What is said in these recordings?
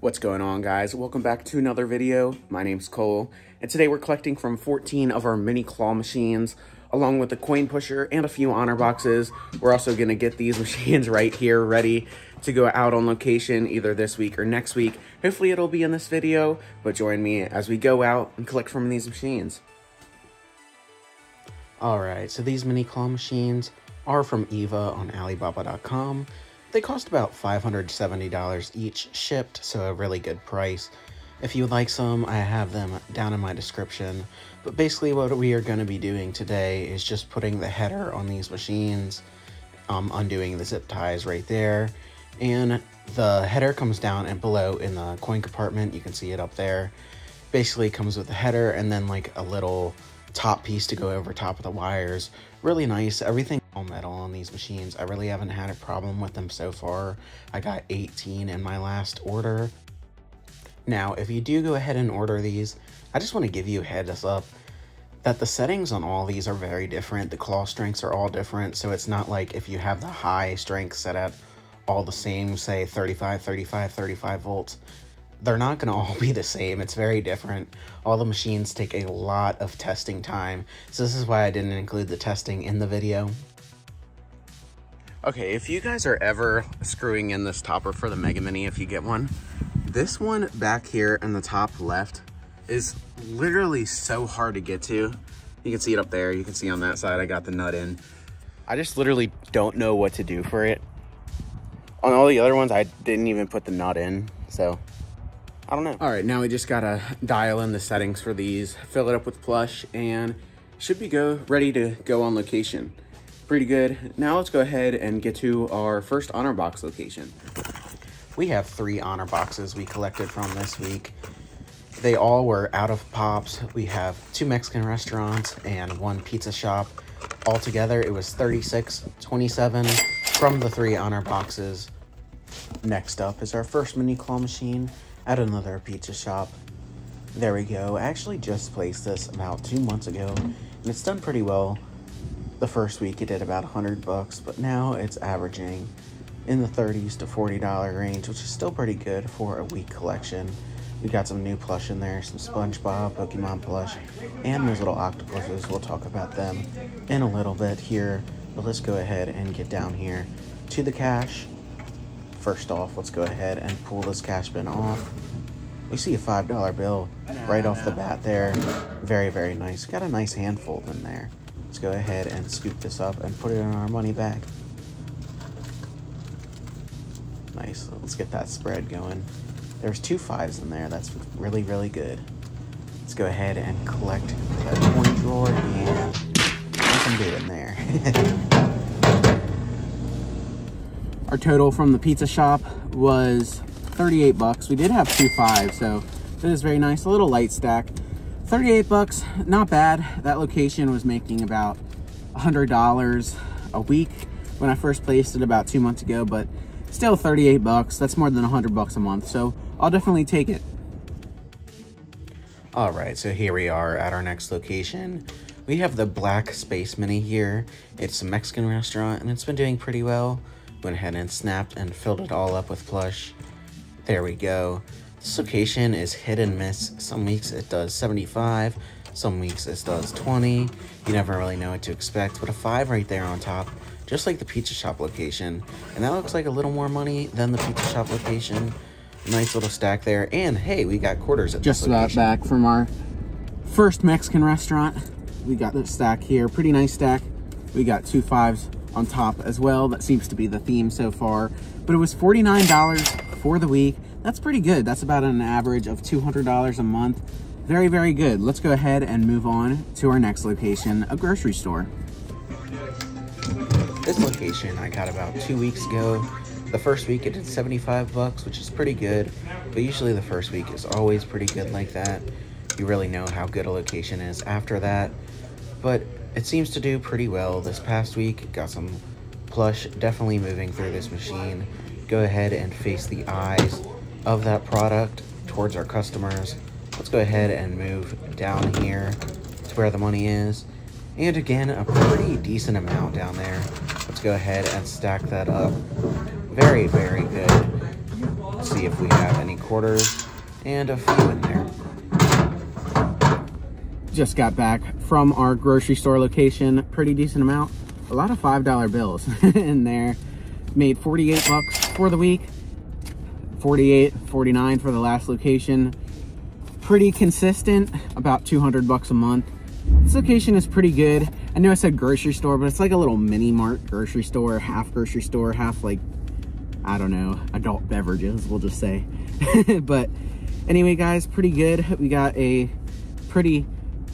What's going on, guys? Welcome back to another video. My name's Cole, and today we're collecting from 14 of our mini claw machines, along with the coin pusher and a few honor boxes. We're also going to get these machines right here ready to go out on location either this week or next week. Hopefully it'll be in this video, but join me as we go out and collect from these machines. Alright, so these mini claw machines are from Eva on Alibaba.com. They cost about $570 each shipped, so a really good price. If you would like some, I have them down in my description. But basically what we are going to be doing today is just putting the header on these machines, undoing the zip ties right there. And the header comes down and below in the coin compartment. You can see it up there. Basically comes with the header and then like a little top piece to go over top of the wires. Really nice. Everything all metal on these machines. I really haven't had a problem with them so far. I got 18 in my last order. Now, if you do go ahead and order these, I just want to give you a heads up that the settings on all these are very different. The claw strengths are all different, so it's not like if you have the high strength set at all the same, say 35, 35, 35 volts, they're not going to all be the same. It's very different. All the machines take a lot of testing time, so this is why I didn't include the testing in the video. Okay, if you guys are ever screwing in this topper for the Mega Mini, if you get one, this one back here in the top left is literally so hard to get to. You can see it up there. You can see on that side I got the nut in. I just literally don't know what to do for it. On all the other ones, I didn't even put the nut in, so I don't know. All right, now we just gotta dial in the settings for these, fill it up with plush, and should be ready to go on location. Pretty good. Now let's go ahead and get to our first honor box location. We have 3 honor boxes we collected from this week. They all were out of pops. We have 2 Mexican restaurants and 1 pizza shop. Altogether, it was $36.27 from the 3 honor boxes. Next up is our first mini claw machine at another pizza shop. There we go. I actually just placed this about 2 months ago, and it's done pretty well. The first week it did about $100, but now it's averaging in the $30s to $40 range, which is still pretty good for a week collection. We got some new plush in there, some SpongeBob, Pokemon plush, and those little octopuses. We'll talk about them in a little bit here, but let's go ahead and get down here to the cash. First off, let's go ahead and pull this cash bin off. We see a $5 bill right off the bat there. Very, very nice. Got a nice handful in there. Let's go ahead and scoop this up and put it in our money bag. Nice. Let's get that spread going. There's 2 5s in there. That's really, really good. Let's go ahead and collect that coin drawer and nothing good in there. Our total from the pizza shop was $38. We did have 2 5s, so it is very nice. A little light stack. $38, not bad. That location was making about $100 a week when I first placed it about 2 months ago, but still $38. That's more than $100 a month, so I'll definitely take it. All right, so here we are at our next location. We have the Black Space Mini here. It's a Mexican restaurant, and it's been doing pretty well. Went ahead and snapped and filled it all up with plush. There we go. This location is hit and miss. Some weeks it does 75, some weeks it does 20. You never really know what to expect, but a 5 right there on top, just like the pizza shop location. And that looks like a little more money than the pizza shop location. Nice little stack there. And hey, we got quarters at this location. Just about back from our first Mexican restaurant. We got this stack here, pretty nice stack. We got 2 5s on top as well. That seems to be the theme so far. But it was $49 for the week. That's pretty good. That's about an average of $200 a month. Very, very good. Let's go ahead and move on to our next location, a grocery store. This location I got about 2 weeks ago. The first week it did $75, which is pretty good. But usually the first week is always pretty good like that. You really know how good a location is after that. But it seems to do pretty well this past week. Got some plush definitely moving through this machine. Go ahead and face the eyes of that product towards our customers. Let's go ahead and move down here to where the money is. And again, a pretty decent amount down there. Let's go ahead and stack that up. Very, very good. see if we have any quarters and a few in there. Just got back from our grocery store location. Pretty decent amount. A lot of $5 bills in there. Made 48 bucks for the week. 48, 49 for the last location. Pretty consistent, about 200 bucks a month. This location is pretty good. I know I said grocery store, but it's like a little mini mart grocery store, half grocery store, half like, I don't know, adult beverages, we'll just say. But anyway, guys, pretty good. We got a pretty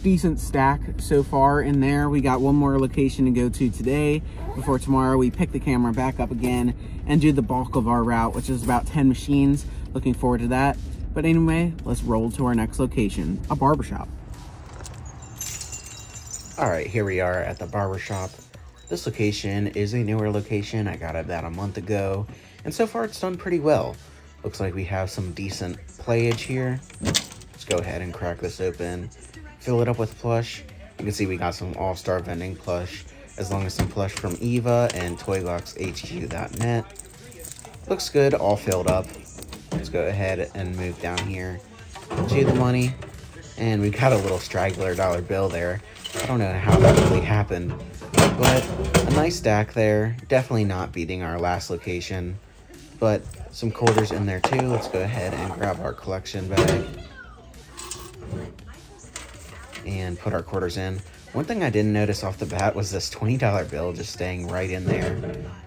decent stack so far in there. We got one more location to go to today before tomorrow we pick the camera back up again and do the bulk of our route, which is about 10 machines. Looking forward to that. But anyway, let's roll to our next location, a barbershop. All right, here we are at the barbershop. This location is a newer location. I got it about a month ago, and so far it's done pretty well. Looks like we have some decent playage here. Let's go ahead and crack this open. Fill it up with plush. You can see we got some all-star vending plush, as long as some plush from Eva and ToyBoxHQ.net. Looks good, all filled up. Let's go ahead and move down here to the money. And we got a little straggler dollar bill there. I don't know how that really happened, but a nice stack there. Definitely not beating our last location, but some quarters in there too. Let's go ahead and grab our collection bag and put our quarters in. One thing I didn't notice off the bat was this $20 bill just staying right in there.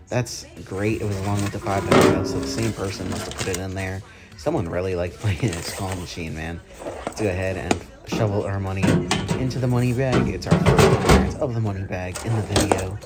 That's great. It was along with the $5 bill, so the same person must have put it in there. Someone really liked playing this claw machine, man. Let's go ahead and shovel our money into the money bag. It's our first appearance of the money bag in the video.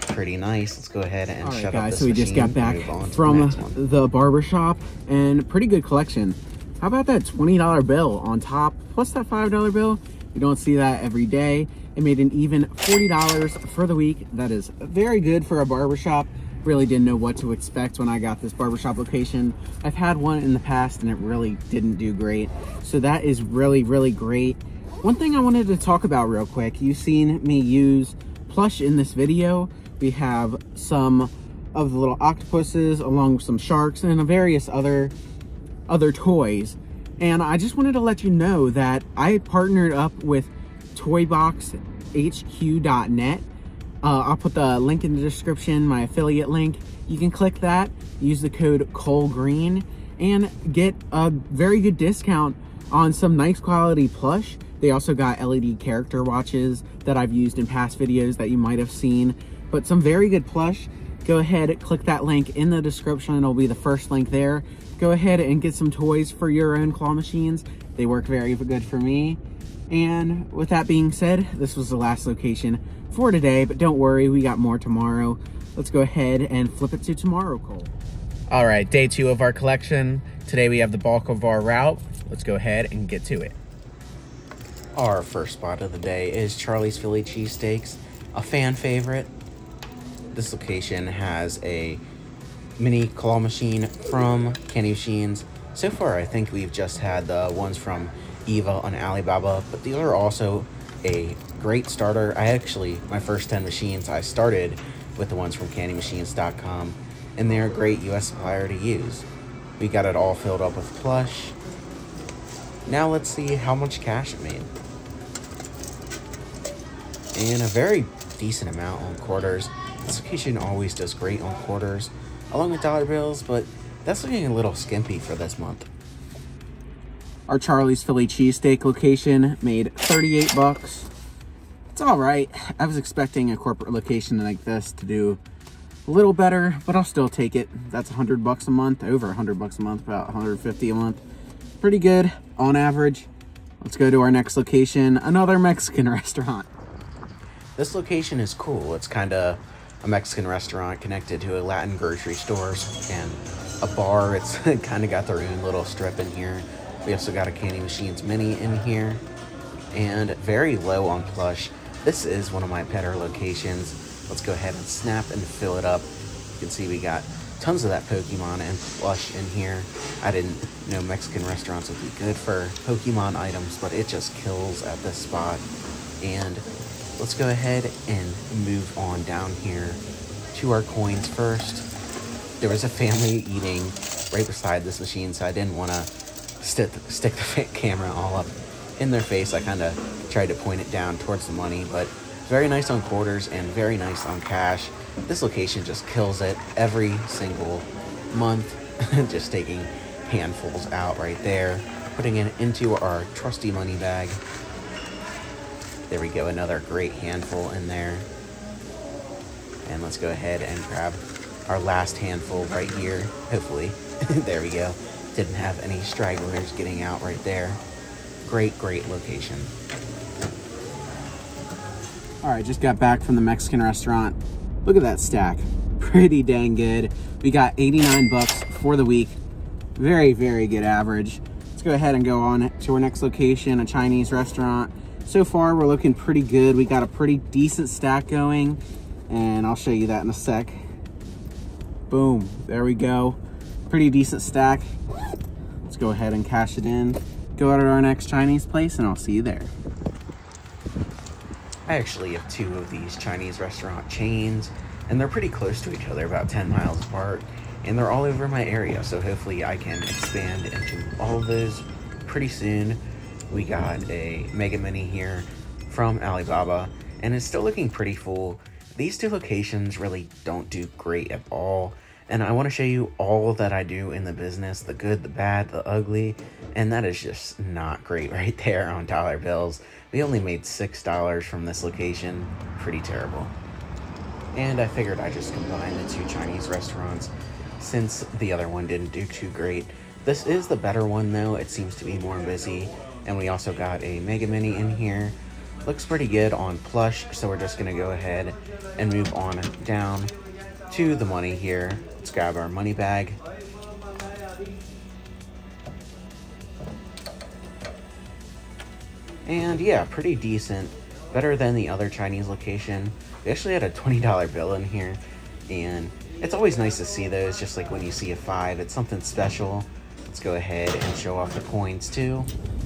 Pretty nice. Let's go ahead and shut up this machine. So we just got back from the barbershop, and pretty good collection. How about that $20 bill on top, plus that $5 bill? You don't see that every day. It made an even $40 for the week. That is very good for a barbershop. Really didn't know what to expect when I got this barbershop location. I've had one in the past and it really didn't do great. So that is really, really great. One thing I wanted to talk about real quick, you've seen me use plush in this video. We have some of the little octopuses along with some sharks and various other toys. And I just wanted to let you know that I partnered up with ToyBoxHQ.net. I'll put the link in the description, my affiliate link. You can click that, use the code COLEGREEN, and get a very good discount on some nice quality plush. They also got LED character watches that I've used in past videos that you might have seen, but some very good plush. Go ahead, click that link in the description. It'll be the first link there. Go ahead and get some toys for your own claw machines. They work very good for me. And with that being said, this was the last location for today, but don't worry, we got more tomorrow. Let's go ahead and flip it to tomorrow, Cole. All right, day 2 of our collection. Today we have the bulk of our route. Let's go ahead and get to it. Our first spot of the day is Charlie's Philly Cheesesteaks, a fan favorite. This location has a mini claw machine from Candy Machines. So far, I think we've just had the ones from Eva on Alibaba, but these are also a great starter. My first 10 machines, I started with the ones from CandyMachines.com, and they're a great US supplier to use. We got it all filled up with plush. Now let's see how much cash it made. And a very decent amount on quarters. This location always does great on quarters, along with dollar bills, but that's looking a little skimpy for this month. Our Charlie's Philly Cheesesteak location made 38 bucks. It's all right. I was expecting a corporate location like this to do a little better, but I'll still take it. That's 100 bucks a month, over 100 bucks a month, about 150 a month. Pretty good on average. Let's go to our next location, another Mexican restaurant. This location is cool. It's kind of a Mexican restaurant connected to a Latin grocery stores and a bar. It's kind of got their own little strip in here. We also got a Candy Machines mini in here, and very low on plush. This is one of my better locations. Let's go ahead and snap and fill it up. You can see we got tons of that Pokemon and plush in here. I didn't know Mexican restaurants would be good for Pokemon items, but it just kills at this spot. And let's go ahead and move on down here to our coins first. There was a family eating right beside this machine, so I didn't want to stick the camera all up in their face. I kind of tried to point it down towards the money, but very nice on quarters and very nice on cash. This location just kills it every single month. Just taking handfuls out right there, putting it into our trusty money bag. There we go, another great handful in there. And let's go ahead and grab our last handful right here, hopefully. There we go. Didn't have any stragglers getting out right there. Great location. All right, just got back from the Mexican restaurant. Look at that stack. Pretty dang good. We got 89 bucks for the week. Very good average. Let's go ahead and go on to our next location, a Chinese restaurant. So far, we're looking pretty good. We got a pretty decent stack going, and I'll show you that in a sec. Boom, there we go. Pretty decent stack. Let's go ahead and cash it in. Go out to our next Chinese place, and I'll see you there. I actually have 2 of these Chinese restaurant chains, and they're pretty close to each other, about 10 miles apart, and they're all over my area, so hopefully I can expand into all of those pretty soon. We got a Mega Mini here from Alibaba, and it's still looking pretty full. These 2 locations really don't do great at all, and I want to show you all that I do in the business, the good, the bad, the ugly, and that is just not great right there on dollar bills. We only made $6 from this location. Pretty terrible. And I figured I'd just combine the 2 Chinese restaurants since the other one didn't do too great. This is the better one though. It seems to be more busy. And we also got a Mega Mini in here. Looks pretty good on plush, so we're just gonna go ahead and move on down to the money here. Let's grab our money bag. And yeah, pretty decent. Better than the other Chinese location. We actually had a $20 bill in here, and it's always nice to see those, just like when you see a 5, it's something special. Let's go ahead and show off the coins too.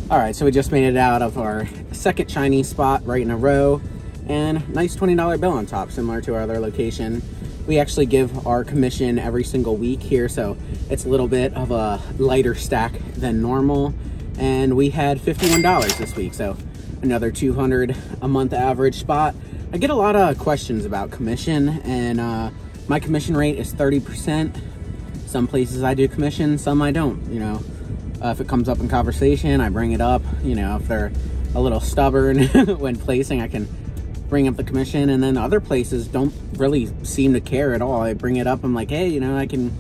All right, so we just made it out of our second Chinese spot right in a row, and nice $20 bill on top, similar to our other location. We actually give our commission every single week here, so it's a little bit of a lighter stack than normal. And we had $51 this week, so another $200 a month average spot. I get a lot of questions about commission, and my commission rate is 30%. Some places I do commission, some I don't, you know. If it comes up in conversation, I bring it up. You know, if they're a little stubborn when placing, I can bring up the commission. And then other places don't really seem to care at all. I bring it up, I'm like, hey, you know, I can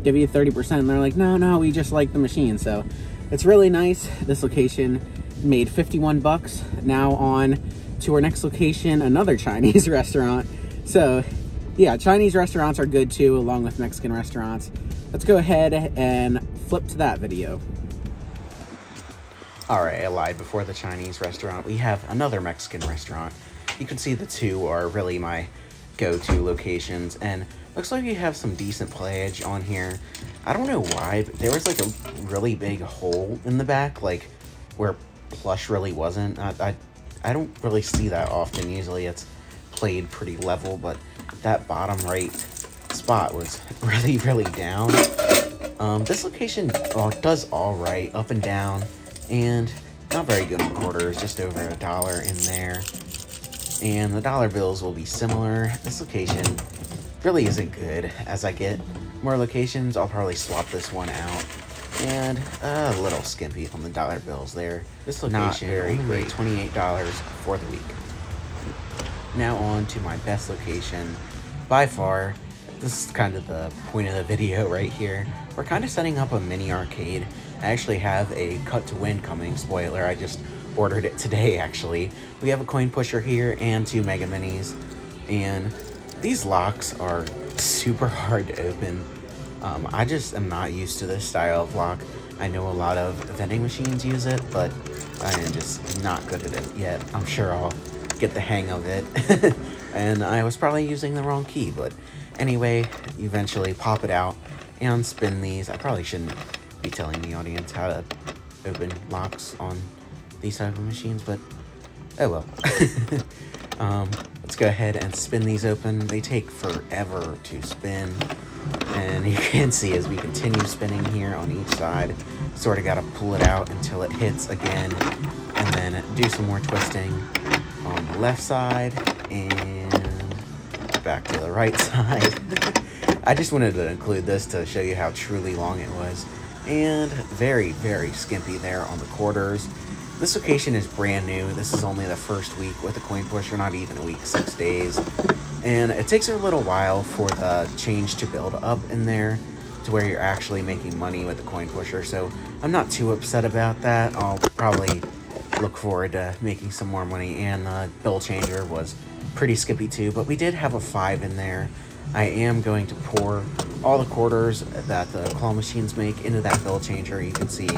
give you 30%. And they're like, no, we just like the machine. So it's really nice. This location made 51 bucks. Now on to our next location, another Chinese restaurant. So yeah, Chinese restaurants are good too, along with Mexican restaurants. Let's go ahead and flip to that video. All right, I lied before the Chinese restaurant. We have another Mexican restaurant. You can see the 2 are really my go-to locations, and looks like we have some decent playage on here. I don't know why, but there was like a really big hole in the back, like where plush really wasn't. I don't really see that often. Usually it's played pretty level, but that bottom right spot was really down. This location does all right up and down, and not very good on quarters, just over $1 in there. And the dollar bills will be similar. This location really isn't good. As I get more locations, I'll probably swap this one out. And a little skimpy on the dollar bills there. This location, very great, $28 for the week. Now on to my best location by far. This is kind of the point of the video right here. We're kind of setting up a mini arcade. I actually have a cut to win coming. Spoiler, I just ordered it today actually. We have a coin pusher here and 2 Mega Minis. And these locks are super hard to open. I just am not used to this style of lock. I know a lot of vending machines use it, but I am just not good at it yet. I'm sure I'll get the hang of it. And I was probably using the wrong key, but anyway, eventually pop it out and spin these. I probably shouldn't be telling the audience how to open locks on these type of machines, but oh well. Let's go ahead and spin these open. They take forever to spin. And you can see as we continue spinning here on each side, sort of got to pull it out until it hits again, and then do some more twisting on the left side and back to the right side. I just wanted to include this to show you how truly long it was, and very, very skimpy there on the quarters. This location is brand new. This is only the first week with the coin pusher, not even a week, 6 days. And it takes a little while for the change to build up in there to where you're actually making money with the coin pusher. So I'm not too upset about that. I'll probably look forward to making some more money. And the bill changer was pretty skippy too, but we did have a 5 in there. I am going to pour all the quarters that the claw machines make into that bill changer. You can see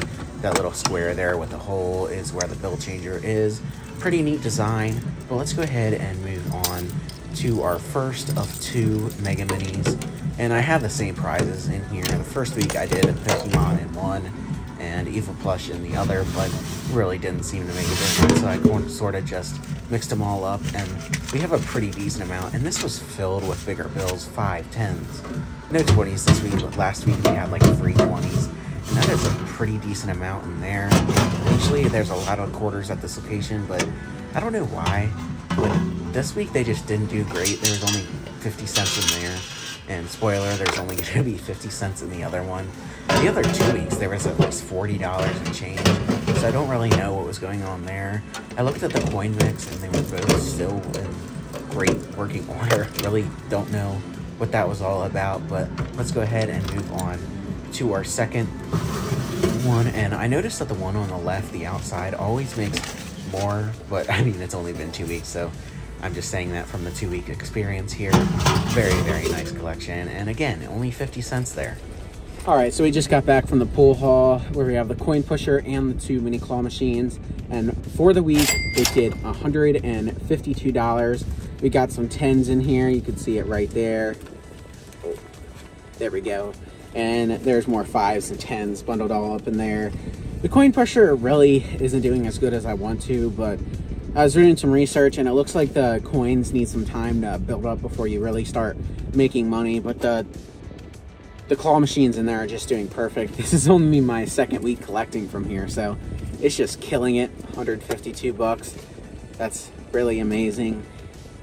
that little square there with the hole is where the bill changer is. Pretty neat design, but let's go ahead and move on to our first of 2 Mega Minis. And I have the same prizes in here. The first week I did Pokemon in one and Evil Plush in the other, but really didn't seem to make a difference, so I sort of just mixed them all up, and we have a pretty decent amount. And this was filled with bigger bills, 5, 10s, no 20s this week, but last week we had like 3 20s, and that is a pretty decent amount in there. Usually there's a lot of quarters at this location, but I don't know why, but this week they just didn't do great. There was only 50 cents in there, and spoiler, there's only going to be 50 cents in the other one. The other 2 weeks there was at least $40 and change, so I don't really know what was going on there. I looked at the coin mix and they were both still in great working order. Really don't know what that was all about, but let's go ahead and move on to our second one. And I noticed that the one on the left, the outside, always makes more, but I mean, it's only been 2 weeks, so I'm just saying that from the 2-week experience here. Very, very nice collection, and again, only 50 cents there. All right, so we just got back from the pool hall where we have the coin pusher and the 2 mini claw machines. And for the week, it did $152. We got some 10s in here. You can see it right there. There we go. And there's more 5s and 10s bundled all up in there. The coin pusher really isn't doing as good as I want to, but I was doing some research and it looks like the coins need some time to build up before you really start making money. But the claw machines in there are just doing perfect. This is only my 2nd week collecting from here, so it's just killing it. 152 bucks. That's really amazing.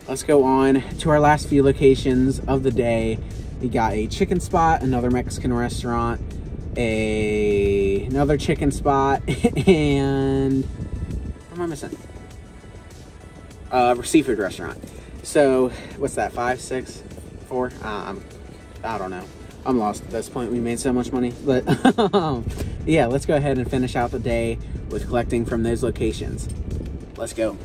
Let's go on to our last few locations of the day. We got a chicken spot, another Mexican restaurant, another chicken spot, and what am I missing? Seafood restaurant. So what's that, 5, 6, 4? I don't know. I'm lost at this point. We made so much money, but yeah, let's go ahead and finish out the day with collecting from those locations. Let's go.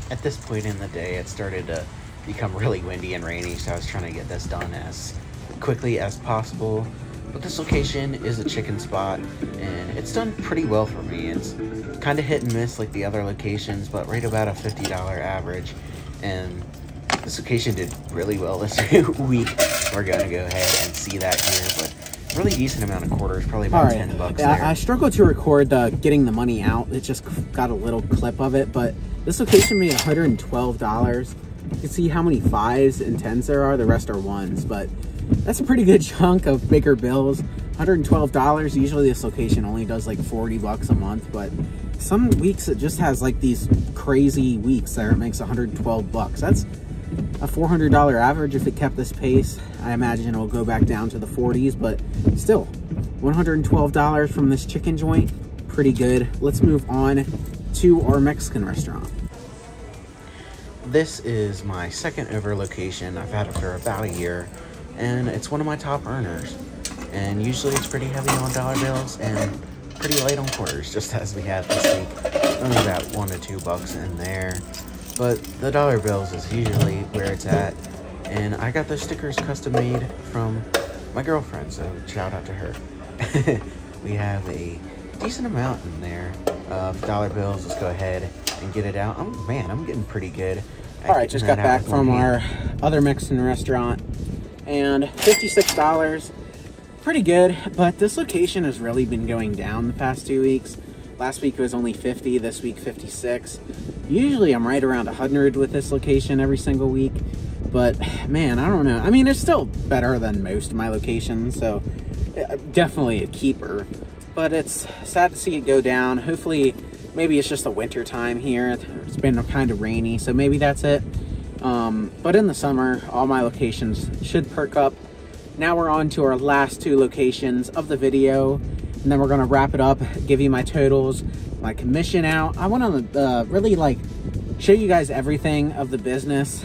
At this point in the day, it started to become really windy and rainy, so I was trying to get this done as quickly as possible. But this location is a chicken spot, and it's done pretty well for me. It's kind of hit and miss like the other locations, but right about a $50 average. And this location did really well this week. We're going to go ahead and see that here, but really decent amount of quarters, probably about 10 bucks there. I struggled to record getting the money out. It just got a little clip of it, but this location made $112. You can see how many 5s and 10s there are. The rest are 1s, but that's a pretty good chunk of bigger bills. $112. Usually this location only does like 40 bucks a month, but some weeks it just has like these crazy weeks there. It makes 112 bucks. That's a $400 average if it kept this pace. I imagine it'll go back down to the 40s, but still, $112 from this chicken joint, pretty good. Let's move on to our Mexican restaurant. This is my second over location. I've had it for about a year, and it's one of my top earners. And usually it's pretty heavy on dollar bills and pretty light on quarters, just as we had this week. Only about 1 to 2 bucks in there. But the dollar bills is usually where it's at. And I got the stickers custom made from my girlfriend, so shout out to her. We have a decent amount in there of dollar bills. Let's go ahead and get it out. Oh man, I'm getting pretty good. All right, just got back from our other Mexican restaurant, and $56. Pretty good, but this location has really been going down the past 2 weeks. Last week it was only 50, this week 56. Usually I'm right around 100 with this location every single week, But man, I don't know. I mean, it's still better than most of my locations, so definitely a keeper. But it's sad to see it go down. Hopefully, maybe it's just the winter time here. It's been kind of rainy, so maybe that's it. But in the summer, all my locations should perk up. Now we're on to our last 2 locations of the video, and then we're gonna wrap it up, give you my totals, my commission out. I want to really like show you guys everything of the business.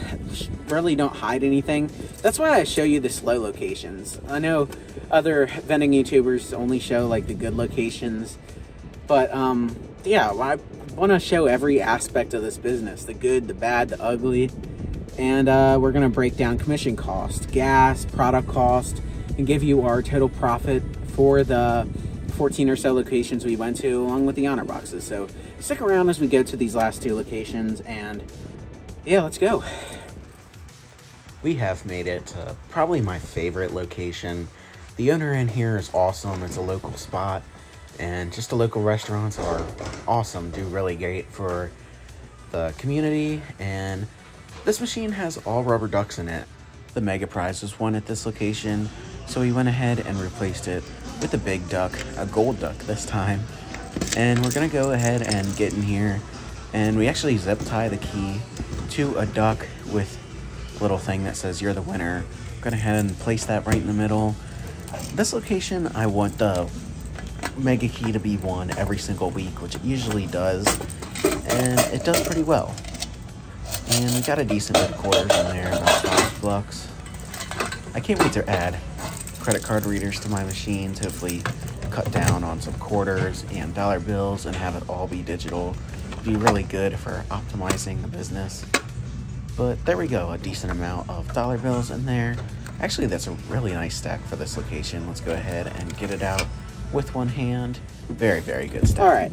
Really don't hide anything. That's why I show you the slow locations. I know other vending YouTubers only show like the good locations, but yeah, I want to show every aspect of this business, the good, the bad, the ugly. And we're gonna break down commission cost, gas, product cost, and give you our total profit for the 14 or so locations we went to, along with the honor boxes. So stick around as we go to these last 2 locations, and yeah, let's go. We have made it to probably my favorite location. The owner in here is awesome. It's a local spot, and just the local restaurants are awesome, do really great for the community. And this machine has all rubber ducks in it. The Mega Prize was won at this location, so we went ahead and replaced it with a big duck, a gold duck this time. And we're gonna go ahead and get in here, and we actually zip tie the key to a duck with a little thing that says you're the winner. I'm gonna head and place that right in the middle. This location, I want the Mega Key to be won every single week, which it usually does, and it does pretty well. And we got a decent bit of quarters in there, about $5. I can't wait to add credit card readers to my machines, hopefully cut down on some quarters and dollar bills and have it all be digital. Be really good for optimizing the business. But there we go, a decent amount of dollar bills in there. Actually, that's a really nice stack for this location. Let's go ahead and get it out with one hand. Very, very good stack. All right,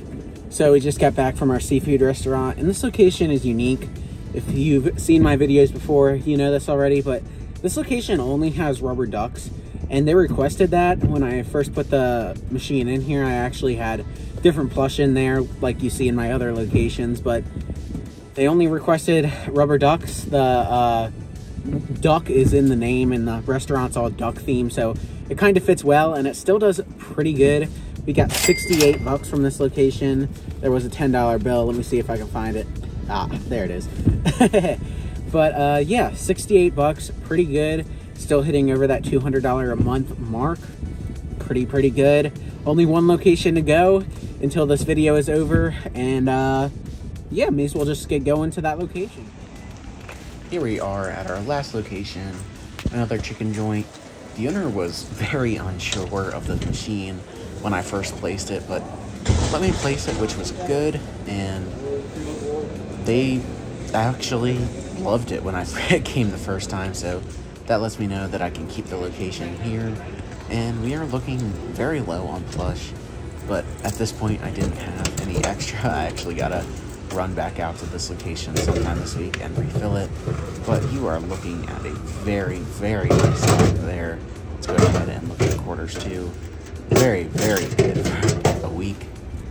so we just got back from our seafood restaurant, and this location is unique. If you've seen my videos before, you know this already, but this location only has rubber ducks, and they requested that. When I first put the machine in here, I actually had different plush in there like you see in my other locations, but they only requested rubber ducks. The duck is in the name, and the restaurant's all duck themed, so it kind of fits well, and it still does pretty good. We got 68 bucks from this location. There was a $10 bill. Let me see if I can find it. Ah, there it is. But yeah, 68 bucks, pretty good. Still hitting over that $200 a month mark. Pretty good. Only 1 location to go until this video is over, and yeah, may as well just get going to that location. Here we are at our last location, another chicken joint. The owner was very unsure of the machine when I first placed it, but let me place it, which was good, and they actually loved it when I came the first time, so that lets me know that I can keep the location here. And we are looking very low on plush, but at this point I didn't have any extra. I actually gotta run back out to this location sometime this week and refill it, but you are looking at a very, very nice stack there. Let's go ahead and look at the quarters too. Very, very good for a week.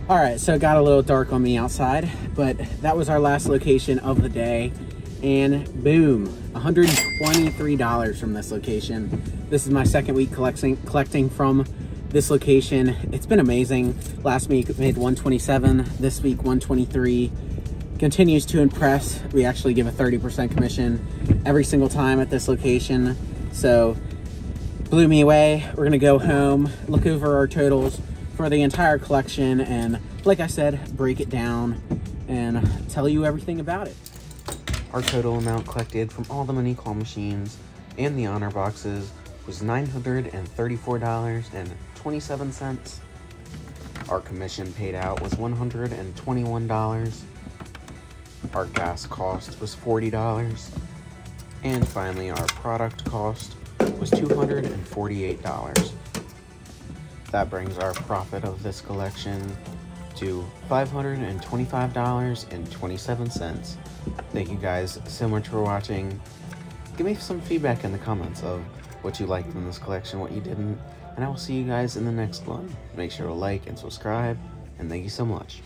All right, so it got a little dark on me outside, but that was our last location of the day. And boom, $123 from this location. This is my second week collecting from this location. It's been amazing. Last week it made $127, this week $123. Continues to impress. We actually give a 30% commission every single time at this location. So blew me away. We're gonna go home, look over our totals for the entire collection, and like I said, break it down and tell you everything about it. Our total amount collected from all the money claw machines and the honor boxes was $934.27. Our commission paid out was $121. Our gas cost was $40. And finally, our product cost was $248. That brings our profit of this collection to $525.27. Thank you guys so much for watching. Give me some feedback in the comments of what you liked in this collection, what you didn't, and I will see you guys in the next one. Make sure to like and subscribe, and thank you so much.